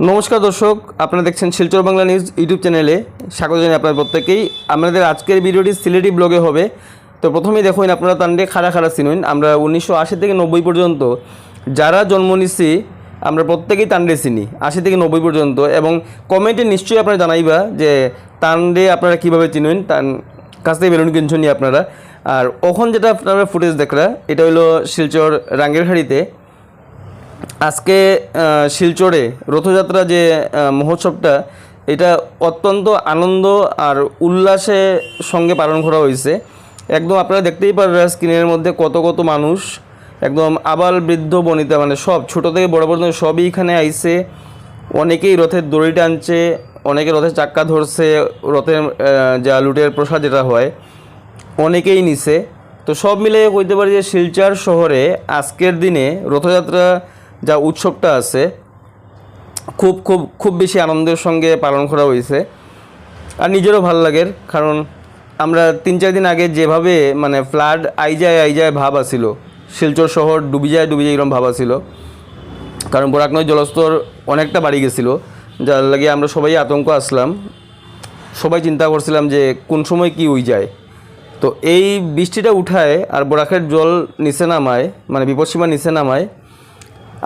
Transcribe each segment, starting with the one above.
নমস্কার দর্শক, আপনারা দেখছেন শিলচর বাংলা নিউজ ইউটিউব চ্যানেলে। স্বাগত জানাই আপনার প্রত্যেকেই। আমাদের আজকের ভিডিওটি সিলেটি ব্লগে হবে। তো প্রথমেই দেখুন, আপনারা তান্ডে খাড়া খাড়া চিনুন। আমরা 1980 থেকে 90 পর্যন্ত যারা জন্ম নিছি আমরা প্রত্যেকেই তান্ডে চিনি, 80 থেকে 90 পর্যন্ত। এবং কমেন্টে নিশ্চয়ই আপনারা জানাইবা যে তান্ডে আপনারা কীভাবে চিনুন, তার কাছ থেকে বেলুন কিনছেন আপনারা। আর ওখন যেটা আপনারা ফুটেজ দেখরা, এটা হলো শিলচর রাঙ্গেরখাড়িতে আজকে শিলচরে রথযাত্রা যে মহোৎসবটা, এটা অত্যন্ত আনন্দ আর উল্লাসের সঙ্গে পালন করা হয়েছে। একদম আপনারা দেখতেই পারবেন স্ক্রিনের মধ্যে কত কত মানুষ, একদম আবাল বৃদ্ধ বনিতা, মানে সব ছোটো থেকে বড় পর্যন্ত সবই এখানে আইছে। অনেকেই রথের দড়ি টানছে, অনেকে রথের চাক্কা ধরছে, রথের যা লুটের প্রসাদ যেটা হয় অনেকেই নিছে। তো সব মিলে কইতে পারি যে শিলচর শহরে আজকের দিনে রথযাত্রা যা উৎসবটা আছে খুব খুব খুব বেশি আনন্দের সঙ্গে পালন করা হয়েছে। আর নিজেরও ভালো লাগে, কারণ আমরা 3-4 দিন আগে যেভাবে মানে ফ্লাড আই যায় ভাব আসিল, শিলচর শহর ডুবি যায় এরকম ভাব আসিল। কারণ বরাক নদীর জলস্তর অনেকটা বাড়ি গেছিলো, যার লাগে আমরা সবাই আতঙ্ক আসলাম। সবাই চিন্তা করছিলাম যে কোন সময় কি হয়ে যায়। তো এই বৃষ্টিটা উঠায় আর বরাকের জল নিচে নামায়, মানে বিপদসীমা নিচে নামায়।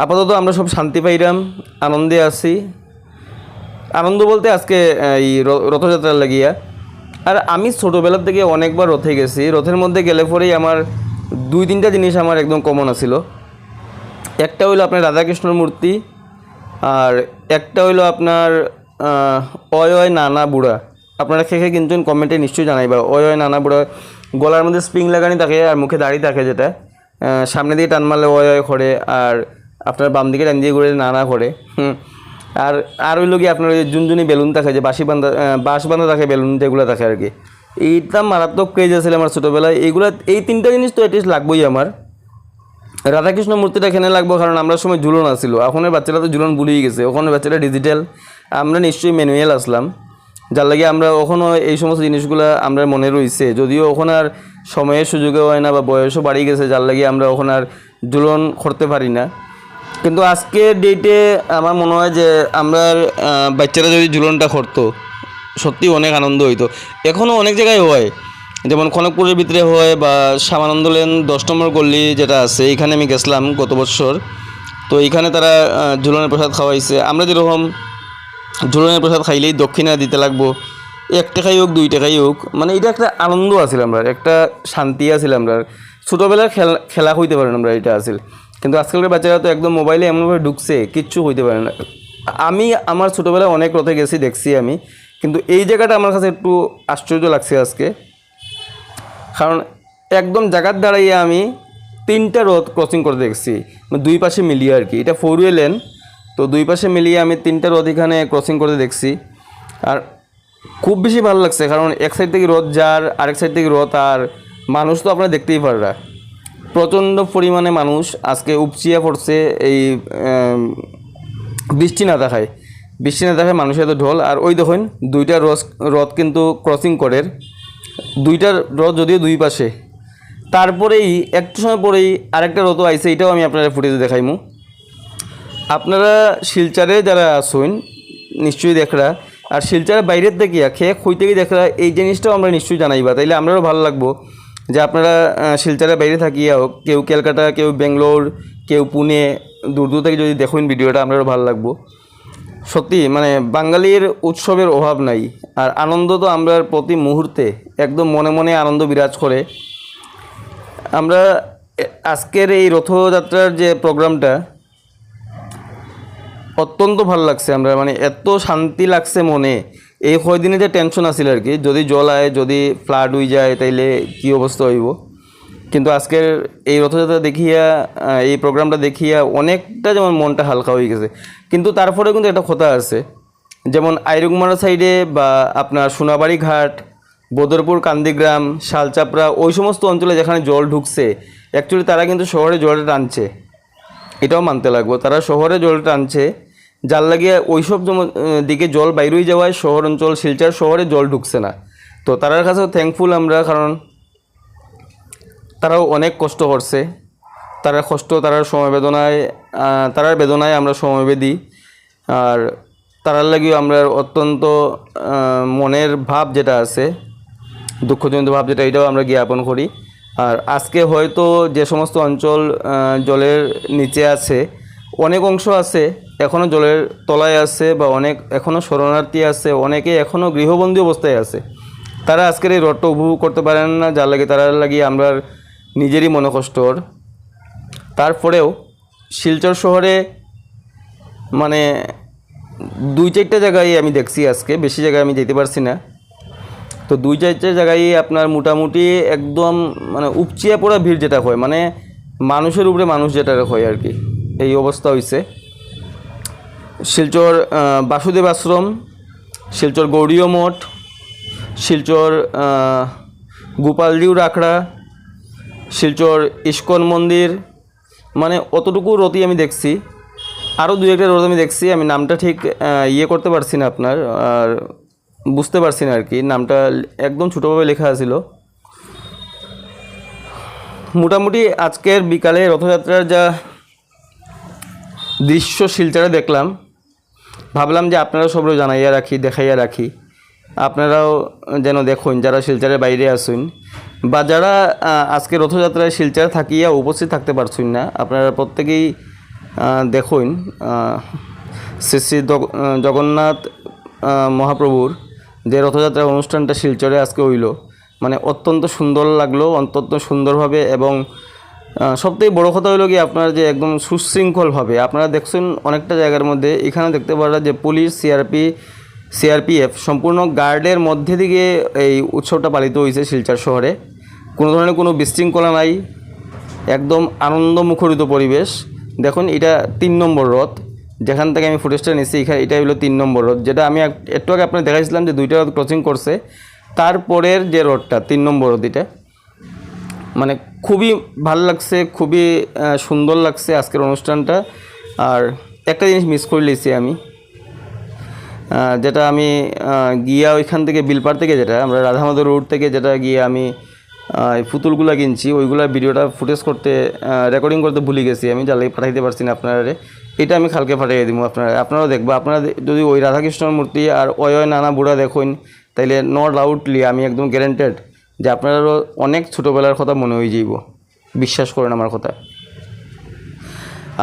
আপাতত আমরা সব শান্তি পাইলাম, আনন্দে আছি। আনন্দ বলতে আজকে এই রথযাত্রার লাগিয়া। আর আমি ছোটোবেলার থেকে অনেকবার রথে গেছি। রথের মধ্যে গেলে পরেই আমার 2-3টা জিনিস আমার একদম কমন আছিল। একটা হইলো আপনার রাধাকৃষ্ণর মূর্তি, আর একটা হইলো আপনার অয় নানা বুড়া। আপনারা খেয়ে কিনছেন কমেন্টে নিশ্চয়ই জানাইবা। অয় নানা বুড়া, গলার মধ্যে স্প্রিং লাগানি থাকে আর মুখে দাড়ি থাকে, যেটা সামনে দিয়ে টান মারলে অয় করে, আর আপনার বাম দিকে টান দিয়ে ঘুরে নানা করে। আর হইল কি আপনার ওই জুনজুনি বেলুন থাকে, যে বাঁশ বাঁধা থাকে বেলুন, যেগুলো থাকে আর কি। এইটা মারাত্মক ক্রেজ আছে আমার ছোটোবেলায়। এই 3টা জিনিস তো অ্যাটলিস্ট লাগবেই আমার। রাধাকৃষ্ণ মূর্তিটা এখানে লাগবো, কারণ আমরা সময় ঝুলন আসছিল। এখনের বাচ্চারা তো ঝুলন ভুলেই গেছে, ওখানে বাচ্চারা ডিজিটাল, আমরা নিশ্চয়ই ম্যানুয়াল আসলাম। যার লাগে আমরা ওখানেও এই সমস্ত জিনিসগুলো আমরা মনে রয়েছে, যদিও ওখানে আর সময়ের সুযোগে হয় না বা বয়সও বাড়ি গেছে, যার লাগে আমরা ওখানে আর ঝুলন করতে পারি না। কিন্তু আজকের ডেটে আমার মনে হয় যে আমরা বাচ্চারা যদি ঝুলনটা করতো সত্যি অনেক আনন্দ হইতো। এখনও অনেক জায়গায় হয়, যেমন খনকপুরের ভিতরে হয়, বা শ্যামানন্দ লেন 10 নম্বর গল্লি যেটা আছে, এখানে আমি গেছিলাম গত বছর। তো এইখানে তারা ঝুলনের প্রসাদ খাওয়াইছে। আমরা যেরকম ঝুলনের প্রসাদ খাইলেই দক্ষিণা দিতে লাগবো, 1 টাকাই হোক 2 টাকাই হোক, মানে এটা একটা আনন্দ আছিল, আমরা একটা শান্তি আছিল। আমরা ছোটোবেলার খেলা হইতে পারেন আমরা, এটা আছিল। কিন্তু আজকালকার বাচ্চারা তো একদম মোবাইলে এমনভাবে ঢুকছে, কিচ্ছু হইতে পারে না। আমি আমার ছোটোবেলায় অনেক রথে গেছি, দেখছি আমি। কিন্তু এই জায়গাটা আমার কাছে একটু আশ্চর্য লাগছে আজকে, কারণ একদম জায়গার দাঁড়াইয়ে আমি 3টা রথ ক্রসিং করে দেখছি, 2 পাশে মিলিয়ে আর কি। এটা 4 ওয়ে লেন, তো 2 পাশে মিলিয়ে আমি 3টা রথ এখানে ক্রসিং করে দেখছি। আর খুব বেশি ভালো লাগছে, কারণ এক সাইড থেকে রথ যার, আরেক সাইড থেকে রথ, আর মানুষ তো আপনারা দেখতেই পাররা, প্রচণ্ড পরিমাণে মানুষ আজকে উপচিয়া পড়ছে। এই বৃষ্টি না দেখায় মানুষের তো ঢোল। আর ওই দেখুন 2টা রথ কিন্তু ক্রসিং করে, 2টা রথ যদিও 2 পাশে। তারপরেই একটু সময় পরেই আরেকটা রথ আইছে, এটাও আমি আপনারা ফুটেজে দেখাইমু। আপনারা শিলচরে যারা আসুন নিশ্চয়ই দেখরা, আর শিলচরের বাইরের দেখিয়া খেয়ে খুঁই থেকে দেখরা, এই জিনিসটাও আমরা নিশ্চয়ই জানাইবা, তাইলে আমরাও ভালো লাগবো যে আপনারা শিলচরের বাইরে থাকিয়া হোক, কেউ ক্যালকাটা, কেউ বেঙ্গলোর, কেউ পুনে, দূর থেকে যদি দেখুন ভিডিওটা, আমরাও ভালো লাগবো। সত্যি মানে বাঙালির উৎসবের অভাব নাই, আর আনন্দ তো আমরা প্রতি মুহূর্তে একদম মনে মনে আনন্দ বিরাজ করে। আমরা আজকের এই রথযাত্রার যে প্রোগ্রামটা অত্যন্ত ভালো লাগছে, আমরা মানে এত শান্তি লাগছে মনে। এই কয়দিনে যে টেনশন আছিল আর কি, যদি জল আয়, যদি ফ্লাড হয়ে যায়, তাইলে কী অবস্থা হইব। কিন্তু আজকের এই রথযাত্রা দেখিয়া, এই প্রোগ্রামটা দেখিয়া অনেকটা যেমন মনটা হালকা হয়ে গেছে। কিন্তু তারপরে কিন্তু একটা কথা আছে, যেমন আইরুকমারা সাইডে বা আপনার সোনাবাড়ি ঘাট, বদরপুর, কান্দিগ্রাম, শালচাপড়া, ওই সমস্ত অঞ্চলে যেখানে জল ঢুকছে, অ্যাকচুয়ালি তারা কিন্তু শহরে জলটা টানছে, এটাও মানতে লাগবো। তারা শহরে জল টানছে, যার লাগিয়ে ওইসব দিকে জল বাইরেই যাওয়ায় শহর অঞ্চল শিলচর শহরে জল ঢুকছে না। তো তারার কাছেও থ্যাঙ্কফুল আমরা, কারণ তারাও অনেক কষ্ট করছে। তারার কষ্ট, তারার সমবেদনায় আমরা সমবেদী। আর তারার লাগিও আমরা অত্যন্ত মনের ভাব যেটা আছে, দুঃখজনিত ভাব যেটা, এটাও আমরা জ্ঞাপন করি। আর আজকে হয়তো যে সমস্ত অঞ্চল জলের নিচে আছে, অনেক অংশ আছে এখনও জলের তলায় আছে, বা অনেক এখনও শরণার্থী আছে, অনেকে এখনও গৃহবন্দী অবস্থায় আছে। তারা আজকের এই রোডটা উপভোগ করতে পারেন না, যার লাগে তারা লাগিয়ে আমরা নিজেরই মনে কষ্টর। তারপরেও শিলচর শহরে মানে 2-4টা জায়গায় আমি দেখছি, আজকে বেশি জায়গায় আমি যেতে পারছি না। তো 2-4টা জায়গায় আপনার মোটামুটি একদম মানে উপচিয়া পড়া ভিড় যেটা হয়, মানে মানুষের উপরে মানুষ যেটা হয় আর কি, এই অবস্থা হয়েছে। শিলচর বাসুদেব আশ্রম, শিলচর গৌড়ীয় মঠ, শিলচর গোপালজিউ আখড়া, শিলচর ইস্কন মন্দির, মানে অতটুকু রথই আমি দেখছি। আরও 2-1টা রথ আমি দেখছি, আমি নামটা ঠিক ইয়ে করতে পারছি না আপনার, আর বুঝতে পারছি না আর কি, নামটা একদম ছোটোভাবে লেখা ছিল। মোটামুটি আজকের বিকালে রথযাত্রার যা দৃশ্য শিলচরে দেখলাম, ভাবলাম যে আপনারাও সবরে জানাইয়া রাখি, দেখাইয়া রাখি, আপনারাও যেন দেখুন যারা শিলচরের বাইরে আসুন, বা যারা আজকে রথযাত্রায় শিলচর থাকিয়া উপস্থিত থাকতে পারছুন না, আপনারা প্রত্যেকেই দেখুন শ্রী শ্রী জগন্নাথ মহাপ্রভুর যে রথযাত্রার অনুষ্ঠানটা শিলচরে আজকে হইল, মানে অত্যন্ত সুন্দর লাগলো, অত্যন্ত সুন্দরভাবে। এবং সবথেকে বড় কথা হলো কি আপনার যে একদম সুশৃঙ্খলভাবে আপনারা দেখছেন অনেকটা জায়গার মধ্যে, এখানে দেখতে পারা যে পুলিশ, সিআরপিএফ সম্পূর্ণ গার্ডের মধ্যে থেকে এই উৎসবটা পালিত হয়েছে শিলচর শহরে। কোনো ধরনের কোনো বিশৃঙ্খলা নাই, একদম আনন্দমুখরিত পরিবেশ। দেখুন এটা 3 নম্বর রথ, যেখান থেকে আমি ফুটেজটা নিচ্ছি, এটা হলো 3 নম্বর রথ, যেটা আমি একটু আগে আপনার দেখাইছিলাম যে 2টা রথ ক্রসিং করছে। তারপরের যে রথটা 3 নম্বর রথ, এটা মানে খুবই ভালো লাগছে, খুবই সুন্দর লাগছে আজকের অনুষ্ঠানটা। আর একটা জিনিস মিস করে লিছি আমি, যেটা আমি গিয়া ওইখান থেকে বিলপাড় থেকে, যেটা আমরা রাধামাধব রোড থেকে যেটা গিয়ে আমি পুতুলগুলো কিনছি, ওইগুলা ভিডিওটা ফুটেজ করতে রেকর্ডিং করতে ভুলে গেছি আমি, যার লাগে পাঠাইতে পারছি না আপনারা। এটা আমি কালকে পাঠিয়ে দিব, আপনারাও দেখবো। আপনারা যদি ওই রাধাকৃষ্ণর মূর্তি আর ওই নানা বুড়া দেখুন, তাইলে নো ডাউটলি আমি একদম গ্যারেন্টেড যে আপনারাও অনেক ছোটোবেলার কথা মনে হয়ে যাইব, বিশ্বাস করেন আমার কথা।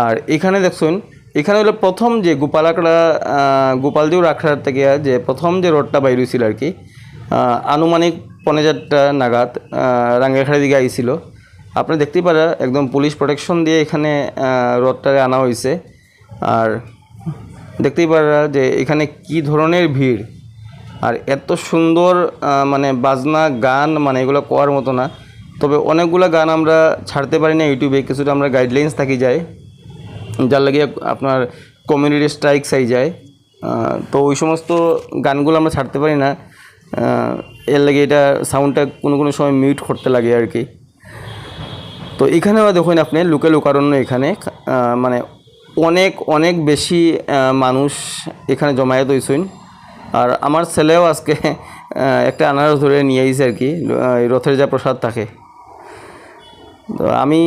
আর এখানে দেখুন, এখানে হলো প্রথম যে গোপালজিউর আখড়ার থেকে যে প্রথম যে রোডটা বাইর হয়েছিল আর কি, আনুমানিক 4:30 নাগাদ রাঙ্গাখাড়ির দিকে আইছিল। আপনি দেখতেই পারা একদম পুলিশ প্রোটেকশন দিয়ে এখানে রোডটারে আনা হয়েছে। আর দেখতেই পারা যে এখানে কি ধরনের ভিড়, আর এত সুন্দর মানে বাজনা গান, মানে এগুলো কোয়ার মতো না। তবে অনেকগুলো গান আমরা ছাড়তে পারি না ইউটিউবে, কিছুটা আমরা গাইডলাইন্স থাকি যায়, যার লাগিয়ে আপনার কমিউনিটি স্ট্রাইকস আই যায়। তো ওই সমস্ত গানগুলো আমরা ছাড়তে পারি না, এর লাগে এটা সাউন্ডটা কোনো সময় মিউট করতে লাগে আর কি। তো এখানেও দেখুন আপনি লোকারণ্য, এখানে মানে অনেক বেশি মানুষ এখানে জমায়েত হয়েছেন। আর আমার ছেলেও আজকে একটা আনারস ধরে নিয়ে আইছে আর কি, রথের যা প্রসাদ থাকে। তো আমি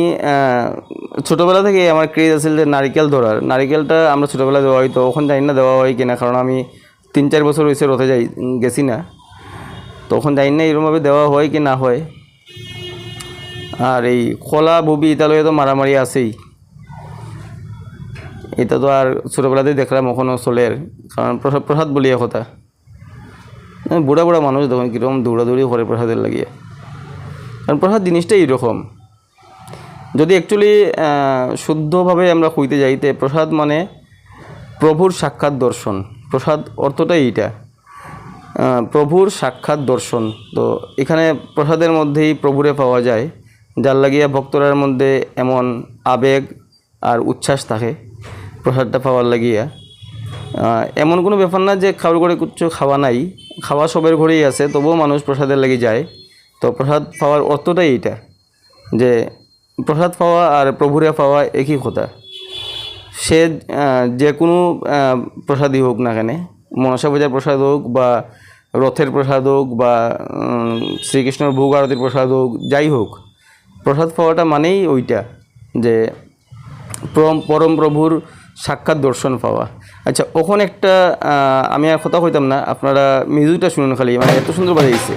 ছোটোবেলা থেকে আমার ক্রেজ আছে যে নারিকেল ধরার, নারিকেলটা আমরা ছোটোবেলা দেওয়া হয়, তো ওখানে জানি না দেওয়া হয় কিনা, কারণ আমি 3-4 বছর হয়েছে রথে গেছি না, তখন জানি না এরকমভাবে দেওয়া হয় কি না হয়। আর এই খোলা ববি ইতালয়ে তো মারামারি আছেই, এটা তো আর ছোটোবেলাতেই দেখলাম, ওখানেও চলের, কারণ প্রসাদ বলিয়া কথা। বুড়া মানুষ দেখুন কীরকম দৌড়াদৌড়ি করে প্রসাদের লাগিয়ে, কারণ প্রসাদ জিনিসটাই এইরকম। যদি অ্যাকচুয়ালি শুদ্ধভাবে আমরা কইতে যাইতে, প্রসাদ মানে প্রভুর সাক্ষাৎ দর্শন। প্রসাদ অর্থটাই এইটা, প্রভুর সাক্ষাৎ দর্শন। তো এখানে প্রসাদের মধ্যেই প্রভুরে পাওয়া যায়, যার লাগিয়া ভক্তরার মধ্যে এমন আবেগ আর উচ্ছ্বাস থাকে প্রসাদটা পাওয়ার লাগিয়া। এমন কোনো ব্যাপার না যে কারোর ঘরে কিছু খাওয়া নাই, খাওয়া সবের ঘরেই আছে, তবুও মানুষ প্রসাদের লাগি যায়। তো প্রসাদ পাওয়ার অর্থটাই এইটা, যে প্রসাদ পাওয়া আর প্রভুরে পাওয়া একই কথা। সে যে কোনো প্রসাদই হোক না কেন, মনসা পূজার প্রসাদ হোক, বা রথের প্রসাদ হোক, বা শ্রীকৃষ্ণর ভোগ আরতির প্রসাদ হোক, যাই হোক, প্রসাদ পাওয়াটা মানেই ওইটা, যে পরম প্রভুর সাক্ষাৎ দর্শন পাওয়া। আচ্ছা ওখানে একটা আমি আর কথা কইতাম না, আপনারা মিউজিকটা শুনুন খালি, মানে এত সুন্দর বাজাইছে।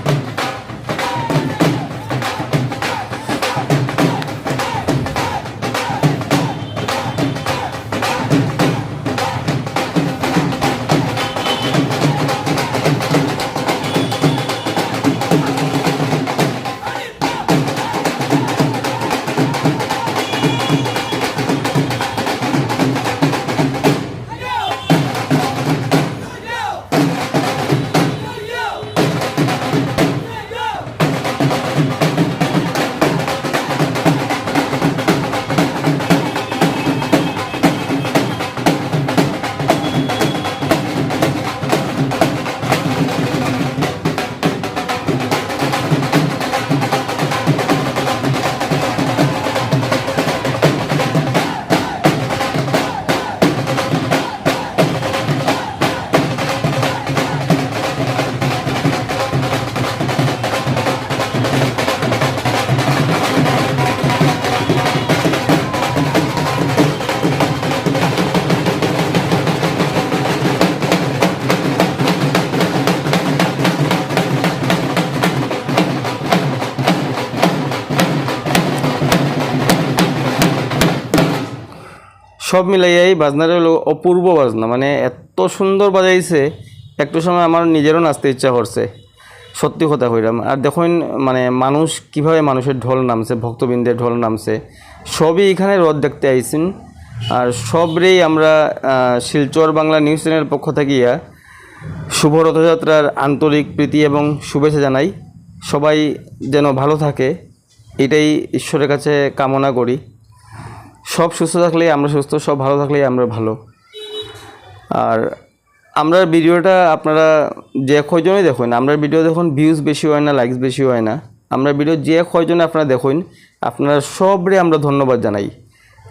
সব মিলাইয়াই বাজনাটা হলো অপূর্ব বাজনা, মানে এত সুন্দর বাজাইছে একটু সময় আমার নিজেরও নাচতে ইচ্ছা করছে, সত্যি কথা কইলাম। আর দেখুন মানে মানুষ কিভাবে মানুষের ঢোল নামছে, ভক্তবৃন্দের ঢোল নামছে, সবই এখানে রথ দেখতে আইছেন। আর সবরেই আমরা শিলচর বাংলা নিউজ চ্যানেলের পক্ষ থাকিয়া শুভ রথযাত্রার আন্তরিক প্রীতি এবং শুভেচ্ছা জানাই। সবাই যেন ভালো থাকে এটাই ঈশ্বরের কাছে কামনা করি। সব সুস্থ থাকলেই আমরা সুস্থ, সব ভালো থাকলেই আমরা ভালো। আর আমরা ভিডিওটা আপনারা যে কয়জনই দেখুন, আমরা ভিডিও দেখুন ভিউজ বেশি হয় না, লাইকস বেশি হয় না, আমরা ভিডিও যে কয়জনে আপনারা দেখুন আপনারা সবরে আমরা ধন্যবাদ জানাই,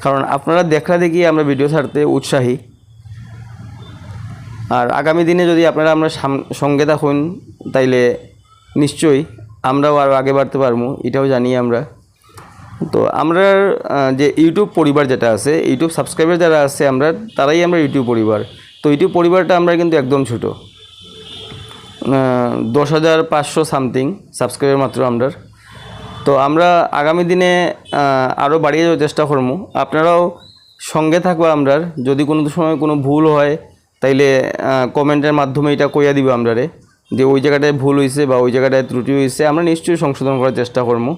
কারণ আপনারা দেখা দেখি আমরা ভিডিও ছাড়তে উৎসাহী। আর আগামী দিনে যদি আপনারা আমরা সঙ্গে থাকুন তাইলে নিশ্চয়ই আমরাও আরও আগে বাড়তে পারবো, এটাও জানি আমরা। তো আমরা যে ইউটিউব পরিবার যেটা আছে, ইউটিউব সাবস্ক্রাইবার যারা আছে আমরা তারাই আমরা ইউটিউব পরিবার। তো ইউটিউব পরিবারটা আমরা কিন্তু একদম ছোটো, 10,500 সামথিং সাবস্ক্রাইবার মাত্র আমরা। তো আমরা আগামী দিনে আরও বাড়িয়ে যাওয়ার চেষ্টা করবো, আপনারাও সঙ্গে থাকবো আমরা। যদি কোনো সময় কোনো ভুল হয় তাইলে কমেন্টের মাধ্যমে এটা কইয়া দিব আমরারে যে ওই জায়গাটায় ভুল হয়েছে বা ওই জায়গাটায় ত্রুটি হয়েছে, আমরা নিশ্চয়ই সংশোধন করার চেষ্টা করবো।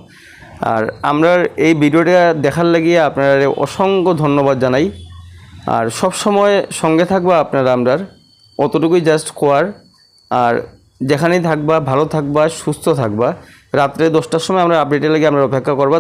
আর আমরা এই ভিডিওটা দেখার লাগিয়ে আপনারা অসংখ্য ধন্যবাদ জানাই। আর সব সময় সঙ্গে থাকবা আপনারা আমরা, অতটুকুই জাস্ট কোয়ার। আর যেখানেই থাকবা ভালো থাকবা, সুস্থ থাকবা। রাত্রে 10টার সময় আমরা আপডেটের লাগে আমরা অপেক্ষা করবা।